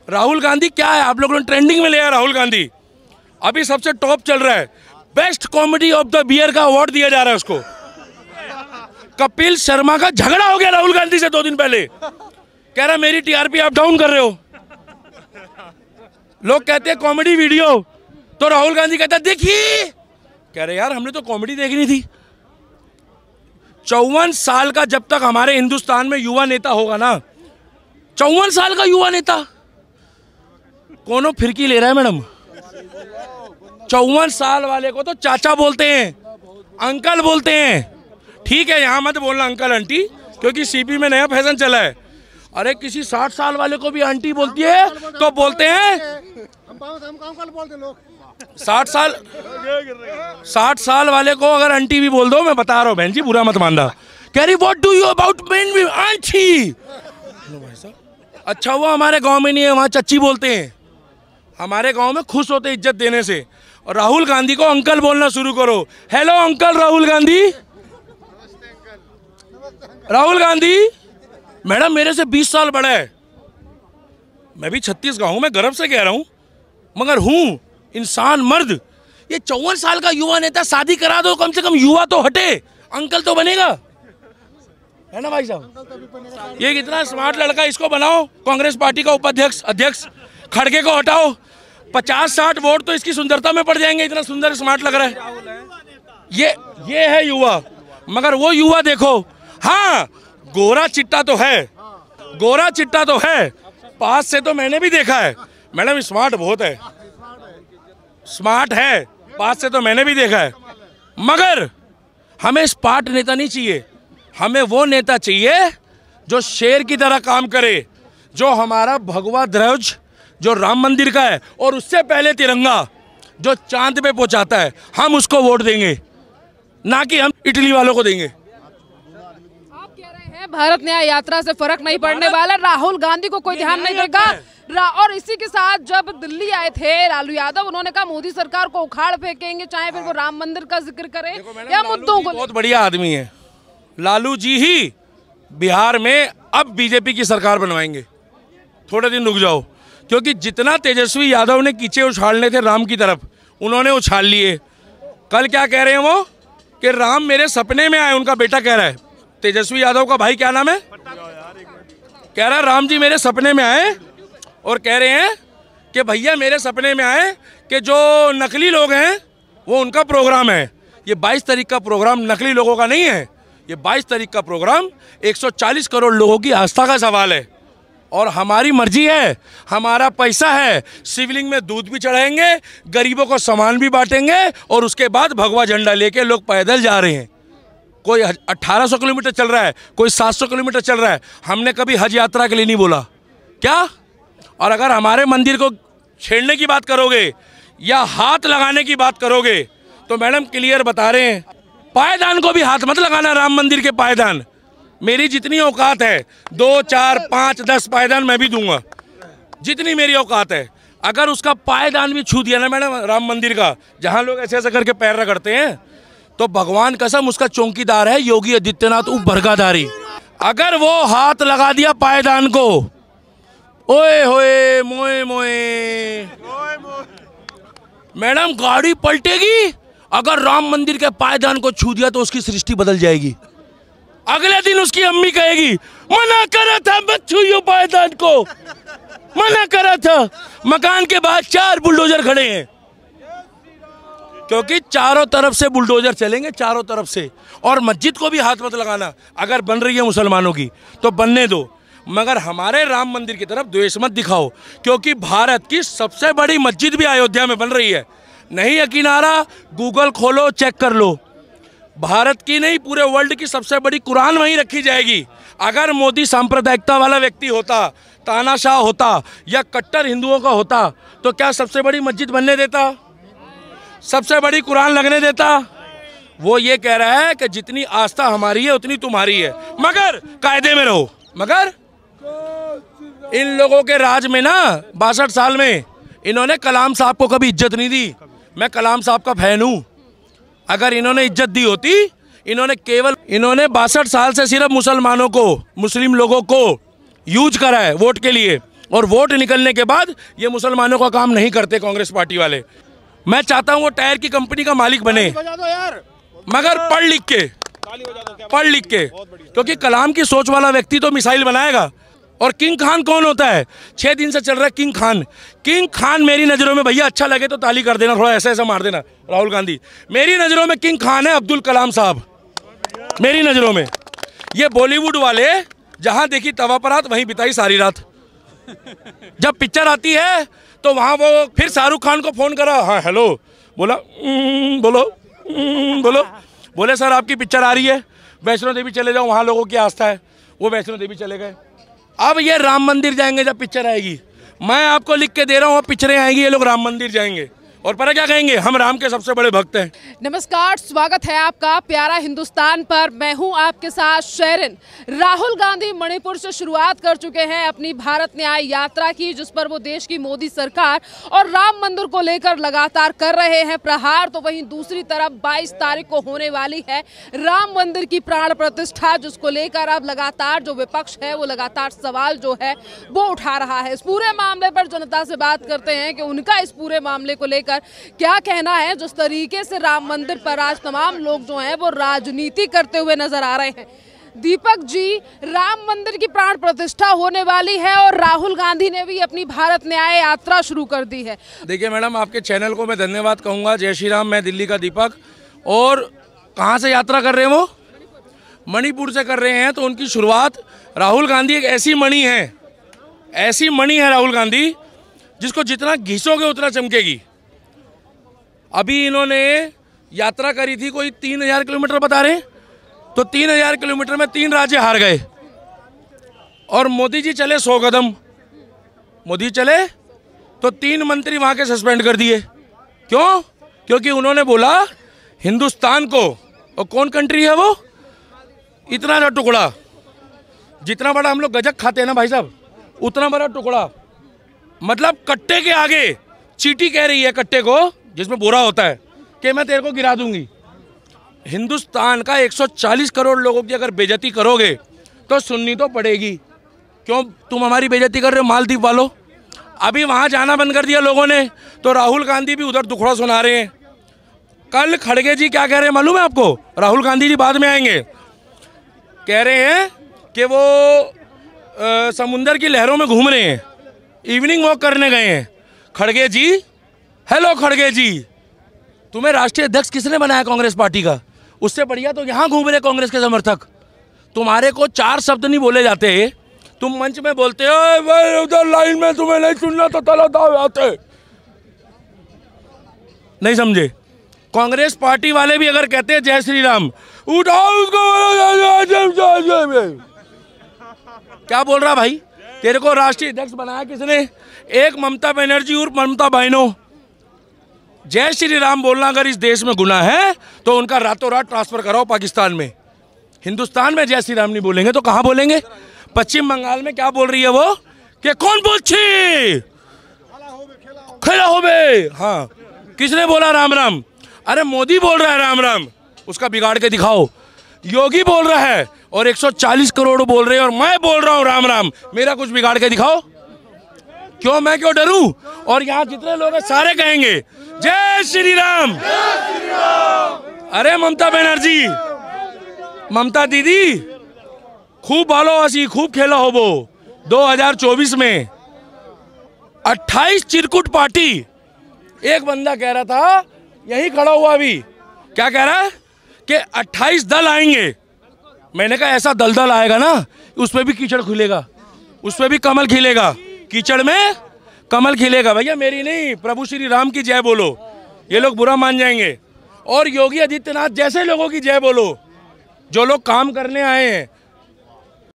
राहुल गांधी क्या है, आप लोगों ने ट्रेंडिंग में लिया राहुल गांधी, अभी सबसे टॉप चल रहा है, best comedy of the year का अवार्ड दिया जा रहा है उसको। कपिल शर्मा का झगड़ा हो गया राहुल गांधी से 2 दिन पहले, कह रहा मेरी टीआरपी आप डाउन कर रहे हो। लोग कहते हैं कॉमेडी वीडियो, तो राहुल गांधी कहता है देखिए, कह रहे यार हमने तो कॉमेडी देखनी थी। 54 साल का जब तक हमारे हिंदुस्तान में युवा नेता होगा ना, 54 साल का युवा नेता, कौन फिरकी ले रहा है मैडम। 54 साल वाले को तो चाचा बोलते हैं, अंकल बोलते हैं। ठीक है, यहाँ मत बोलना अंकल आंटी, क्योंकि सीपी में नया फैशन चला है। अरे किसी 60 साल वाले को भी आंटी बोलती है तो बोलते हैं 60 साल वाले को अगर आंटी भी बोल दो, मैं बता रहा हूँ बहन जी, बुरा मत मानना। कह रही what do you about main aunty. अच्छा वो हमारे गांव में नहीं है, वहाँ चच्ची बोलते हैं। हमारे गांव में खुश होते इज्जत देने से। और राहुल गांधी को अंकल बोलना शुरू करो। Hello uncle Rahul Gandhi. Rahul Gandhi madam मेरे से 20 साल बड़ा है, मैं भी 36 का हूं, मैं गर्व से कह रहा हूं, मगर हूं इंसान मर्द। ये 54 साल का युवा नेता, शादी करा दो, कम से कम युवा तो हटे, अंकल तो बनेगा, है ना भाई साहब। ये कितना स्मार्ट लड़का, इसको बनाओ कांग्रेस पार्टी का उपाध्यक्ष अध्यक्ष। खड़गे को हटाओ, 50-60 वोट तो इसकी सुंदरता में पड़ जाएंगे, इतना सुंदर स्मार्ट लग रहा है। ये है युवा। मगर वो युवा देखो, हाँ गोरा चिट्टा तो है, गोरा चिट्टा तो है, पास से तो मैंने भी देखा है। मैडम स्मार्ट बहुत है, स्मार्ट है, पास से तो मैंने भी देखा है। मगर हमें स्मार्ट नेता नहीं चाहिए, हमें वो नेता चाहिए जो शेर की तरह काम करे, जो हमारा भगवा ध्वज जो राम मंदिर का है और उससे पहले तिरंगा जो चांद पे पहुंचाता है, हम उसको वोट देंगे, ना कि हम इटली वालों को देंगे। आप कह रहे हैं भारत न्याय यात्रा से फर्क नहीं पड़ने वाला, राहुल गांधी को कोई ध्यान नहीं देगा। और इसी के साथ जब दिल्ली आए थे लालू यादव, उन्होंने कहा मोदी सरकार को उखाड़ फेंकेंगे, चाहे फिर वो राम मंदिर का जिक्र करें या मुद्दों को। बहुत बढ़िया आदमी है लालू जी ही बिहार में अब बीजेपी की सरकार बनवाएंगे। थोड़े दिन रुक जाओ, क्योंकि जितना तेजस्वी यादव ने कीचे उछालने थे राम की तरफ, उन्होंने उछाल लिए। कल क्या कह रहे हैं वो कि राम मेरे सपने में आए, उनका बेटा कह रहा है, तेजस्वी यादव का भाई क्या नाम है, कह रहा है राम जी मेरे सपने में आए और कह रहे हैं कि भैया मेरे सपने में आए कि जो नकली लोग हैं वो उनका प्रोग्राम है। ये 22 तारीख का प्रोग्राम नकली लोगों का नहीं है, ये 22 तारीख का प्रोग्राम 140 करोड़ लोगों की आस्था का सवाल है। और हमारी मर्जी है, हमारा पैसा है, शिवलिंग में दूध भी चढ़ाएंगे, गरीबों को सामान भी बांटेंगे, और उसके बाद भगवा झंडा लेके लोग पैदल जा रहे हैं। कोई 1800 किलोमीटर चल रहा है, कोई 700 किलोमीटर चल रहा है। हमने कभी हज यात्रा के लिए नहीं बोला क्या। और अगर हमारे मंदिर को छेड़ने की बात करोगे या हाथ लगाने की बात करोगे तो मैडम क्लियर बता रहे हैं, पायदान को भी हाथ मत लगाना। राम मंदिर के पायदान, मेरी जितनी औकात है 2, 4, 5, 10 पायदान मैं भी दूंगा, जितनी मेरी औकात है। अगर उसका पायदान भी छू दिया ना मैडम राम मंदिर का, जहां लोग ऐसे ऐसे करके पैर रगड़ते हैं, तो भगवान कसम उसका चौकीदार है योगी आदित्यनाथ बरगाधारी। अगर वो हाथ लगा दिया पायदान को, ओए होए मोए मोए, मैडम गाड़ी पलटेगी। अगर राम मंदिर के पायदान को छू दिया तो उसकी सृष्टि बदल जाएगी। अगले दिन उसकी अम्मी कहेगी मना करा था मत छूइयो पायदान को, मना करा था। मकान के बाद 4 बुलडोजर खड़े हैं, क्योंकि चारों तरफ से बुलडोजर चलेंगे, चारों तरफ से। और मस्जिद को भी हाथ मत लगाना, अगर बन रही है मुसलमानों की तो बनने दो, मगर हमारे राम मंदिर की तरफ द्वेष मत दिखाओ, क्योंकि भारत की सबसे बड़ी मस्जिद भी अयोध्या में बन रही है। नहीं यकीन आ रहा, गूगल खोलो चेक कर लो, भारत की नहीं पूरे वर्ल्ड की सबसे बड़ी कुरान वहीं रखी जाएगी। अगर मोदी सांप्रदायिकता वाला व्यक्ति होता, तानाशाह होता या कट्टर हिंदुओं का होता, तो क्या सबसे बड़ी मस्जिद बनने देता, सबसे बड़ी कुरान लगने देता? वो ये कह रहा है कि जितनी आस्था हमारी है उतनी तुम्हारी है, मगर कायदे में रहो। मगर इन लोगों के राज में ना 62 साल में इन्होंने कलाम साहब को कभी इज्जत नहीं दी। मैं कलाम साहब का फैन हूँ, अगर इन्होंने इज्जत दी होती, इन्होंने 62 साल से सिर्फ मुसलमानों को, मुस्लिम लोगों को यूज करा है वोट के लिए। और वोट निकलने के बाद ये मुसलमानों का काम नहीं करते कांग्रेस पार्टी वाले। मैं चाहता हूँ वो टायर की कंपनी का मालिक बने, मगर पढ़ लिख के, क्योंकि कलाम की सोच वाला व्यक्ति तो मिसाइल बनाएगा। और किंग खान कौन होता है? 6 दिन से चल रहा है किंग खान। किंग खान मेरी नज़रों में, भैया अच्छा लगे तो ताली कर देना, थोड़ा ऐसा ऐसा मार देना राहुल गांधी, मेरी नज़रों में किंग खान है अब्दुल कलाम साहब, मेरी नज़रों में। ये बॉलीवुड वाले जहाँ देखी तवा परात वहीं बिताई सारी रात। जब पिक्चर आती है तो वहाँ वो फिर शाहरुख खान को फ़ोन करा, हाँ हेलो, बोला बोलो बोले सर आपकी पिक्चर आ रही है, वैष्णो देवी चले जाओ, वहाँ लोगों की आस्था है। वो वैष्णो देवी चले गए। अब ये राम मंदिर जाएंगे जब पिक्चर आएगी, मैं आपको लिख के दे रहा हूँ, पिक्चरें आएंगी, ये लोग राम मंदिर जाएंगे और पता क्या कहेंगे, हम राम के सबसे बड़े भक्त हैं। नमस्कार, स्वागत है आपका प्यारा हिंदुस्तान पर। मैं हूं आपके साथ शेरिन। राहुल गांधी मणिपुर से शुरुआत कर चुके हैं अपनी भारत न्याय यात्रा की, जिस पर वो देश की मोदी सरकार और राम मंदिर को लेकर लगातार कर रहे हैं प्रहार। तो वहीं दूसरी तरफ 22 तारीख को होने वाली है राम मंदिर की प्राण प्रतिष्ठा, जिसको लेकर अब लगातार जो विपक्ष है वो लगातार सवाल जो है वो उठा रहा है। इस पूरे मामले पर जनता से बात करते हैं कि उनका इस पूरे मामले को लेकर क्या कहना है। जिस तरीके से राम मंदिर पर आज तमाम लोग जो हैं वो राजनीति करते हुए नजर आ रहे हैं। दीपक जी, राम मंदिर की प्राण प्रतिष्ठा होने वाली है और राहुल गांधी ने भी अपनी भारत न्याय यात्रा शुरू कर दी है। देखिए मैडम, आपके चैनल को मैं धन्यवाद कहूँगा। जय श्री राम। मैं दिल्ली का दीपक। और कहाँ से यात्रा कर रहे हैं वो? मणिपुर से कर रहे हैं। तो उनकी शुरुआत, राहुल गांधी एक ऐसी मणि है राहुल गांधी, जिसको जितना घिसोगे उतना चमकेगी। अभी इन्होंने यात्रा करी थी, कोई 3000 किलोमीटर बता रहे हैं, तो 3000 किलोमीटर में 3 राज्य हार गए। और मोदी जी चले 100 कदम, मोदी चले तो 3 मंत्री वहाँ के सस्पेंड कर दिए। क्यों? क्योंकि उन्होंने बोला हिंदुस्तान को, और कौन कंट्री है वो, इतना बड़ा टुकड़ा, जितना बड़ा हम लोग गजक खाते हैं ना भाई साहब, उतना बड़ा टुकड़ा, मतलब कट्टे के आगे चींटी कह रही है कट्टे को, जिसमें बोरा होता है, कि मैं तेरे को गिरा दूंगी। हिंदुस्तान का 140 करोड़ लोगों की अगर बेइज्जती करोगे तो सुननी तो पड़ेगी। क्यों तुम हमारी बेइज्जती कर रहे हो मालदीव वालों? अभी वहाँ जाना बंद कर दिया लोगों ने, तो राहुल गांधी भी उधर दुखड़ा सुना रहे हैं। कल खड़गे जी क्या कह रहे हैं मालूम है आपको? राहुल गांधी जी बाद में आएंगे, कह रहे हैं कि वो समुंदर की लहरों में घूम रहे हैं, इवनिंग वॉक करने गए हैं। खड़गे जी, हेलो खड़गे जी, तुम्हें राष्ट्रीय अध्यक्ष किसने बनाया कांग्रेस पार्टी का? उससे बढ़िया तो यहाँ घूम रहे कांग्रेस के समर्थक। तुम्हारे को 4 शब्द नहीं बोले जाते, तुम मंच में बोलते हो उधर लाइन में तुम्हें नहीं सुनना तो तलत आते, नहीं समझे? कांग्रेस पार्टी वाले भी अगर कहते हैं जय श्री राम, उठाओ उसको, क्या बोल रहा भाई? तेरे को राष्ट्रीय अध्यक्ष बनाया किसने? एक ममता बनर्जी और ममता बहनों। जय श्री राम बोलना अगर इस देश में गुनाह है तो उनका रातों रात ट्रांसफर कराओ पाकिस्तान में। हिंदुस्तान में जय श्री राम नहीं बोलेंगे तो कहाँ बोलेंगे? पश्चिम बंगाल में क्या बोल रही है वो, कि कौन बोलछी खेला हो बे। हाँ, किसने बोला राम राम? अरे मोदी बोल रहा है राम राम, उसका बिगाड़ के दिखाओ। योगी बोल रहा है और 140 करोड़ बोल रहे हैं, और मैं बोल रहा हूँ राम राम, मेरा कुछ बिगाड़ के दिखाओ। क्यों, मैं क्यों डरूं? और यहाँ जितने लोग हैं सारे कहेंगे जय श्री राम। अरे ममता बनर्जी, ममता दीदी, खूब बालो हसी, खूब खेला हो वो। 2024 में 28 चिरकुट पार्टी, एक बंदा कह रहा था यही खड़ा हुआ अभी, क्या कह रहा है कि 28 दल आएंगे। मैंने कहा ऐसा दलदल आएगा ना, उस पर भी कीचड़ खुलेगा, उस पर भी कमल खिलेगा, कीचड़ में कमल खिलेगा। भैया मेरी नहीं, प्रभु श्री राम की जय बोलो, ये लोग बुरा मान जाएंगे। और योगी आदित्यनाथ जैसे लोगों की जय बोलो, जो लोग काम करने आए हैं,